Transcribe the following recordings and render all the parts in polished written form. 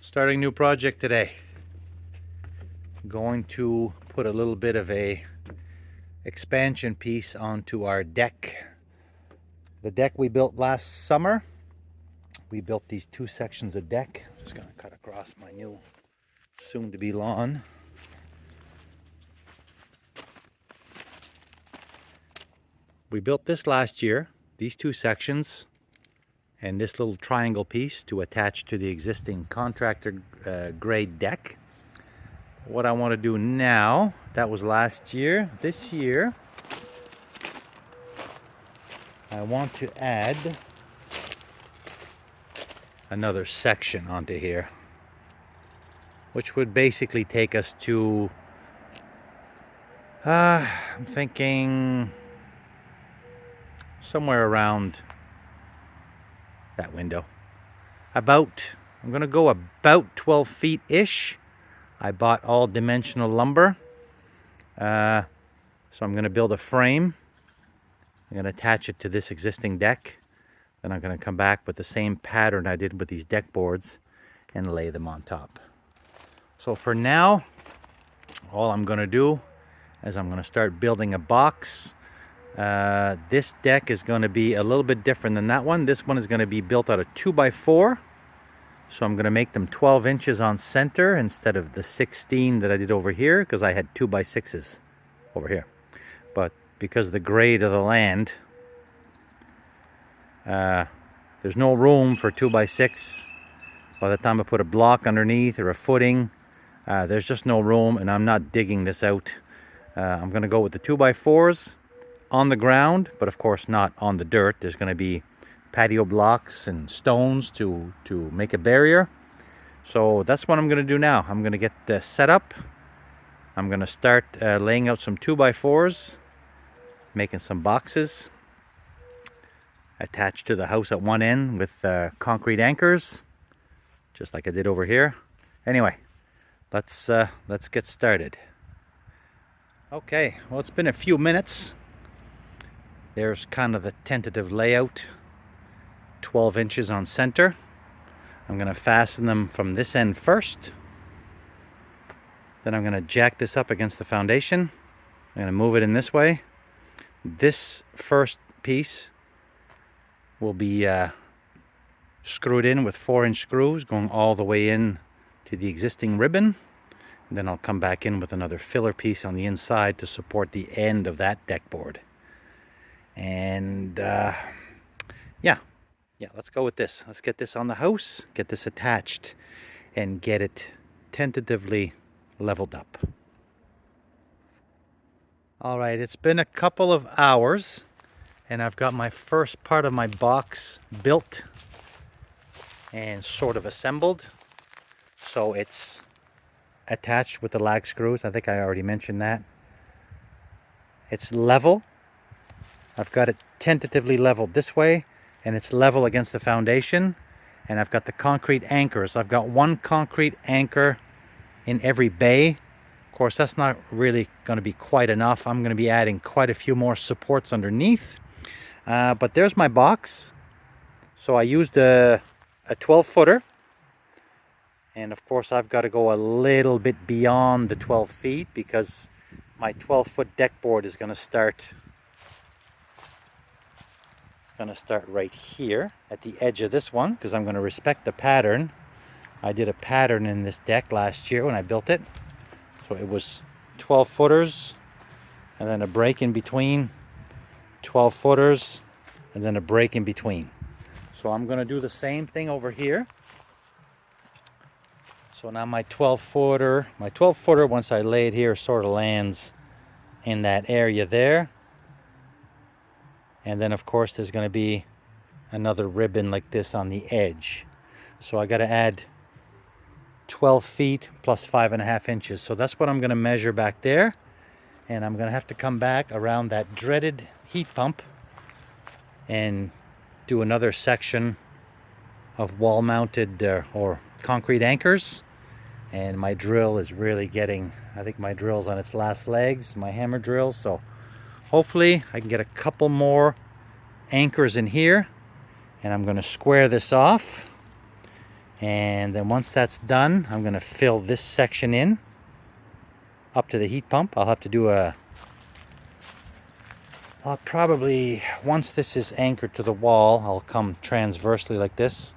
Starting new project today. Going to put a little bit of a expansion piece onto our deck. The deck we built last summer. We built these two sections of deck. Just gonna cut across my new soon to be lawn. We built this last year, these two sections and this little triangle piece to attach to the existing contractor grade deck. What I want to do now, that was last year. This year, I want to add another section onto here, which would basically take us to, I'm thinking somewhere around that window. I'm gonna go about 12 feet-ish. I bought all dimensional lumber. So I'm gonna build a frame. I'm gonna attach it to this existing deck. Then I'm gonna come back with the same pattern I did with these deck boards and lay them on top. So for now, all I'm gonna do is I'm gonna start building a box. This deck is going to be a little bit different than that one. This one is going to be built out of 2x4. So I'm going to make them 12 inches on center instead of the 16 that I did over here, because I had 2x6s over here. But because of the grade of the land, there's no room for 2x6. By the time I put a block underneath or a footing, there's just no room, and I'm not digging this out. I'm going to go with the 2x4s. On the ground, but of course not on the dirt. There's going to be patio blocks and stones to make a barrier. So that's what I'm going to do now. I'm going to get the set up. I'm going to start laying out some 2x4s, making some boxes attached to the house at one end with concrete anchors, just like I did over here. Anyway, let's get started. Okay, well, it's been a few minutes. There's kind of the tentative layout, 12 inches on center. I'm going to fasten them from this end first. Then I'm going to jack this up against the foundation. I'm going to move it in this way. This first piece will be screwed in with 4-inch screws going all the way in to the existing ribbon. And then I'll come back in with another filler piece on the inside to support the end of that deck board. And yeah, let's go with this. Let's get this on the house, get this attached, and get it tentatively leveled up. All right, it's been a couple of hours, and I've got my first part of my box built and sort of assembled. So it's attached with the lag screws. I think I already mentioned that. It's level. I've got it tentatively leveled this way, and it's level against the foundation. And I've got the concrete anchors. I've got one concrete anchor in every bay. Of course, that's not really going to be quite enough. I'm going to be adding quite a few more supports underneath. But there's my box. So I used a 12-footer. And of course, I've got to go a little bit beyond the 12 feet because my 12-foot deck board is going to start right here at the edge of this one, because I'm going to respect the pattern. I did a pattern in this deck last year when I built it. So it was 12 footers and then a break in between, 12 footers and then a break in between. So I'm going to do the same thing over here. So now my 12 footer, once I lay it here, sort of lands in that area there. And then of course there's going to be another ribbon like this on the edge. So I got to add 12 feet plus 5.5 inches. So that's what I'm going to measure back there. And I'm going to have to come back around that dreaded heat pump and do another section of wall mounted or concrete anchors. And my drill is really getting, I think my drill's on its last legs, my hammer drill. So hopefully I can get a couple more anchors in here, and I'm going to square this off And then once that's done, I'm going to fill this section in up to the heat pump. I'll have to do I'll probably, once this is anchored to the wall, I'll come transversely like this.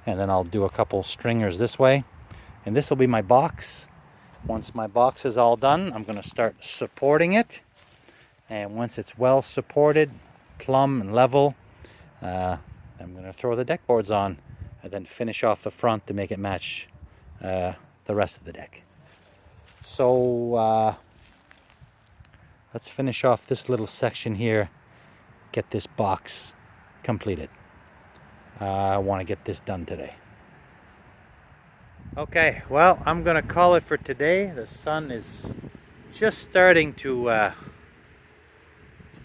And then I'll do a couple stringers this way. And this will be my box. Once my box is all done, I'm going to start supporting it. And once it's well supported, plumb and level, I'm going to throw the deck boards on and then finish off the front to make it match the rest of the deck. So let's finish off this little section here, get this box completed. I want to get this done today. Okay, well, I'm going to call it for today. The sun is just starting to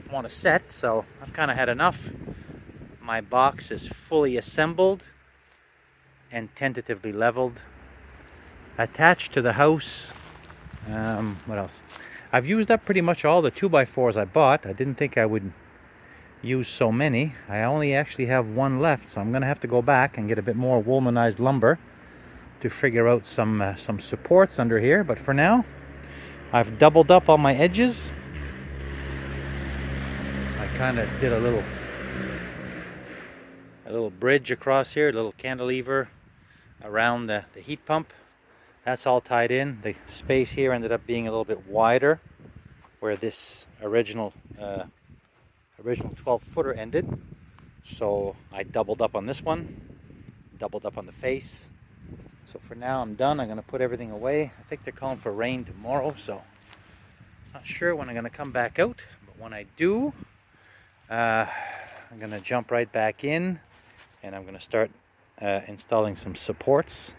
want to set, so I've kind of had enough. My box is fully assembled and tentatively leveled. Attached to the house. What else? I've used up pretty much all the 2x4s I bought. I didn't think I would use so many. I only actually have one left, so I'm going to have to go back and get a bit more woolmanized lumber to figure out some supports under here. But for now, I've doubled up on my edges. I kind of did a little bridge across here, a little cantilever around the heat pump. That's all tied in. The space here ended up being a little bit wider where this original 12-footer ended. So I doubled up on this one, doubled up on the face. So for now I'm done. I'm going to put everything away. I think they're calling for rain tomorrow, so not sure when I'm going to come back out. But when I do, I'm going to jump right back in and I'm going to start installing some supports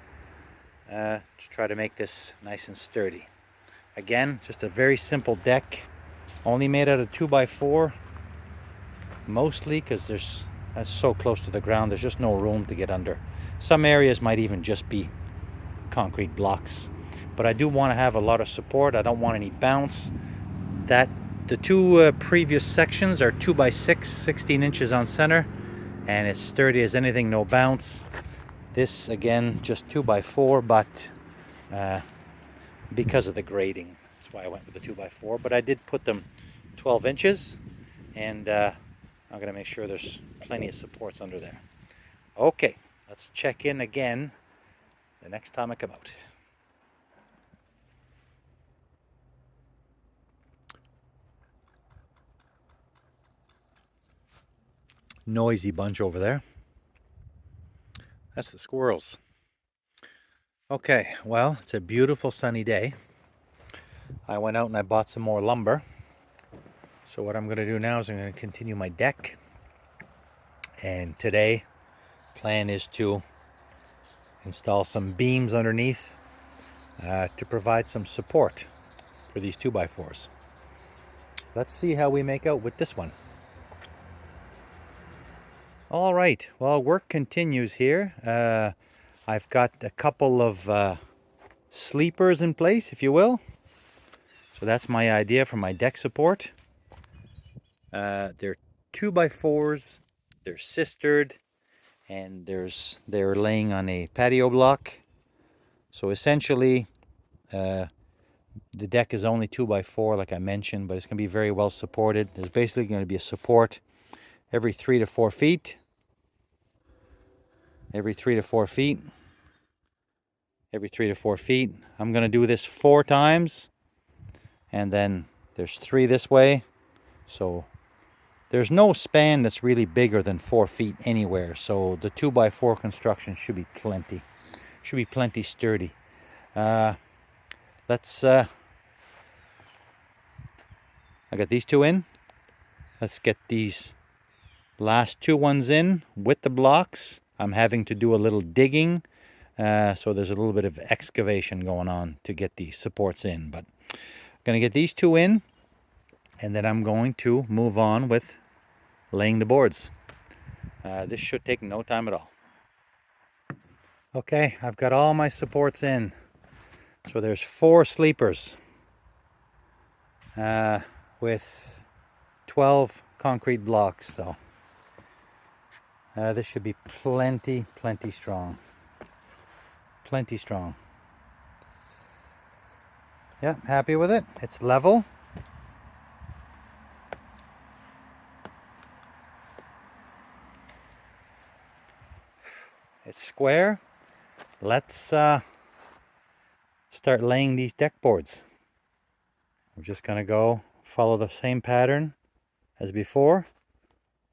to try to make this nice and sturdy. Again, just a very simple deck, only made out of 2x4, mostly because that's so close to the ground, there's just no room to get under. Some areas might even just be concrete blocks, but I do want to have a lot of support. I don't want any bounce. The two previous sections are 2x6, 16 inches on center, and it's sturdy as anything, no bounce. This again just 2x4, but because of the grading, that's why I went with the 2x4. But I did put them 12 inches, and I'm going to make sure there's plenty of supports under there. Okay, let's check in again the next time I come out. Noisy bunch over there. That's the squirrels. Okay, well, it's a beautiful sunny day. I went out and I bought some more lumber. So what I'm going to do now is I'm going to continue my deck. And today, plan is to install some beams underneath to provide some support for these 2x4s. Let's see how we make out with this one. All right, well, work continues here. I've got a couple of sleepers in place, if you will. So that's my idea for my deck support. They're 2x4s, they're sistered, and they're laying on a patio block. So essentially, the deck is only 2x4, like I mentioned, but it's going to be very well supported. There's basically going to be a support every 3 to 4 feet. Every 3 to 4 feet. Every 3 to 4 feet. I'm going to do this 4 times. And then there's 3 this way. So there's no span that's really bigger than 4 feet anywhere. So the 2x4 construction should be plenty. Should be plenty sturdy. Let's I got these 2 in. Let's get these last 2 ones in with the blocks. I'm having to do a little digging, so there's a little bit of excavation going on to get the supports in. But I'm going to get these 2 in, and then I'm going to move on with laying the boards. This should take no time at all. Okay, I've got all my supports in. So there's 4 sleepers with 12 concrete blocks. So this should be plenty strong. plenty strong. Yeah, happy with it. It's level. It's square. Let's start laying these deck boards. We're just going to go follow the same pattern as before.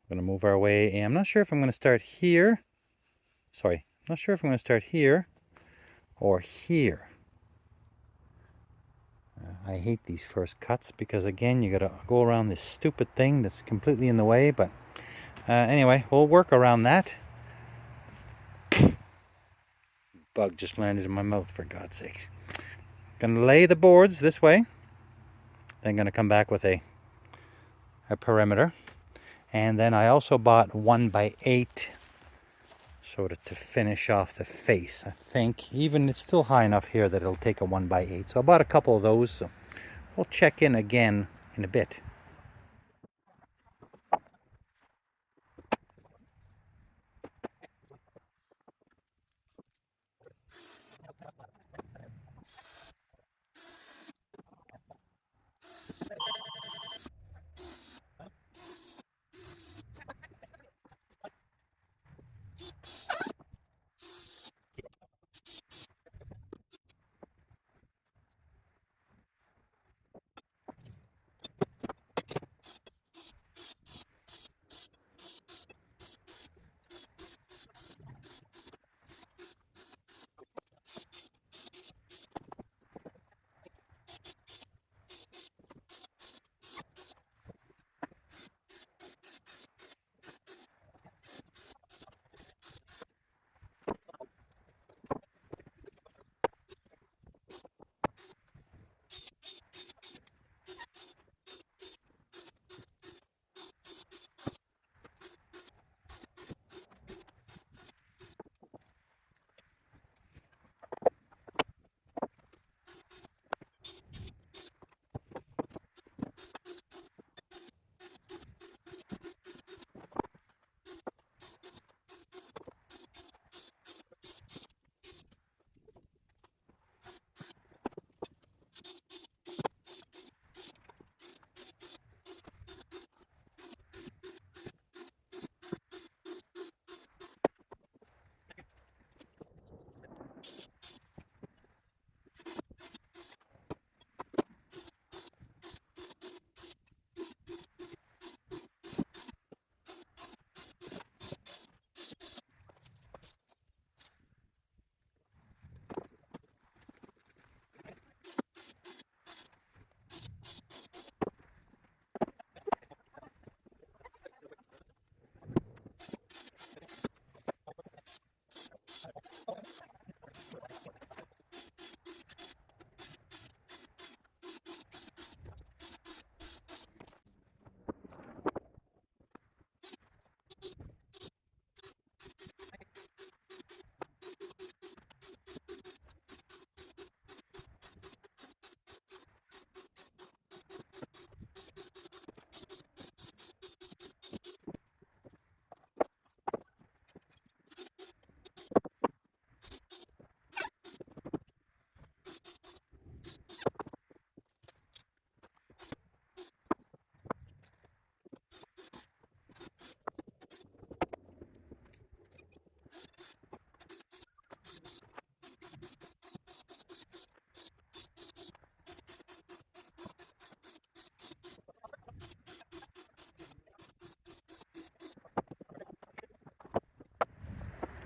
I'm going to move our way in. I'm not sure if I'm going to start here. Sorry, I'm not sure if I'm going to start here or here. I hate these first cuts because, again, you got to go around this stupid thing that's completely in the way. But anyway, we'll work around that. Bug just landed in my mouth, for God's sakes. Gonna lay the boards this way. Then gonna come back with a perimeter. And then I also bought 1x8 sort of to finish off the face. I think even it's still high enough here that it'll take a 1x8. So I bought a couple of those. So we'll check in again in a bit.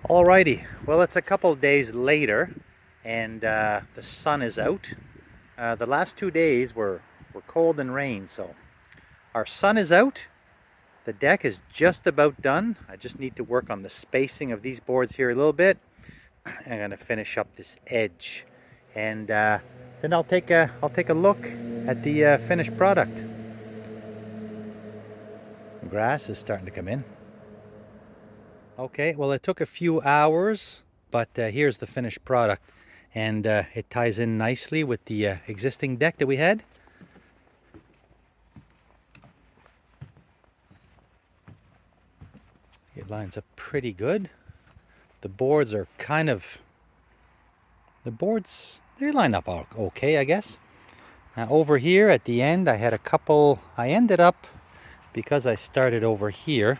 Alrighty, well, it's a couple days later and the sun is out. The last 2 days were cold and rain, so our sun is out. The deck is just about done. I just need to work on the spacing of these boards here a little bit. I'm going to finish up this edge, and then I'll take a look at the finished product. Grass is starting to come in. Okay, well, it took a few hours, but here's the finished product, and it ties in nicely with the existing deck that we had. It lines up pretty good. The boards are kind of the boards, they line up okay, I guess. Now over here at the end, I had a couple, I ended up, because I started over here,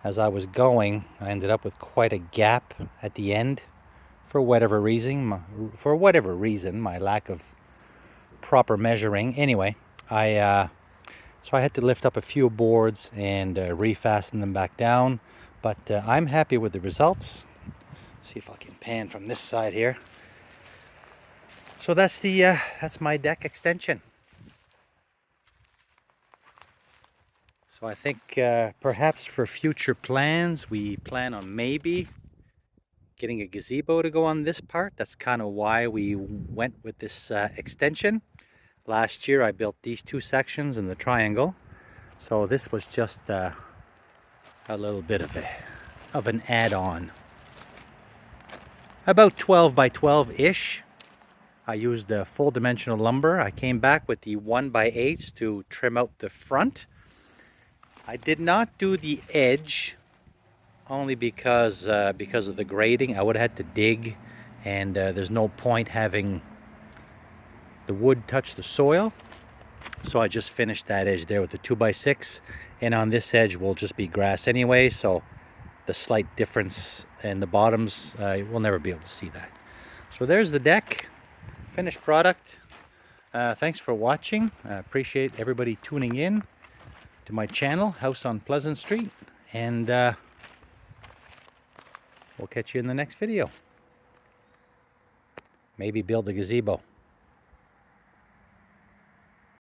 as I was going, I ended up with quite a gap at the end. For whatever reason, my lack of proper measuring. Anyway, so I had to lift up a few boards and refasten them back down. But I'm happy with the results. See if I can pan from this side here. So that's my deck extension. So I think perhaps for future plans, we plan on maybe getting a gazebo to go on this part. That's kind of why we went with this extension. Last year I built these two sections in the triangle. So this was just a little bit of an add-on. About 12 by 12-ish. I used the full dimensional lumber. I came back with the 1x8s to trim out the front. I did not do the edge only because of the grading. I would have had to dig, and there's no point having the wood touch the soil. So I just finished that edge there with the 2x6, and on this edge will just be grass anyway, so the slight difference in the bottoms, we'll never be able to see that. So there's the deck, finished product. Thanks for watching. I appreciate everybody tuning in to my channel, House on Pleasant Street, and we'll catch you in the next video. Maybe build a gazebo.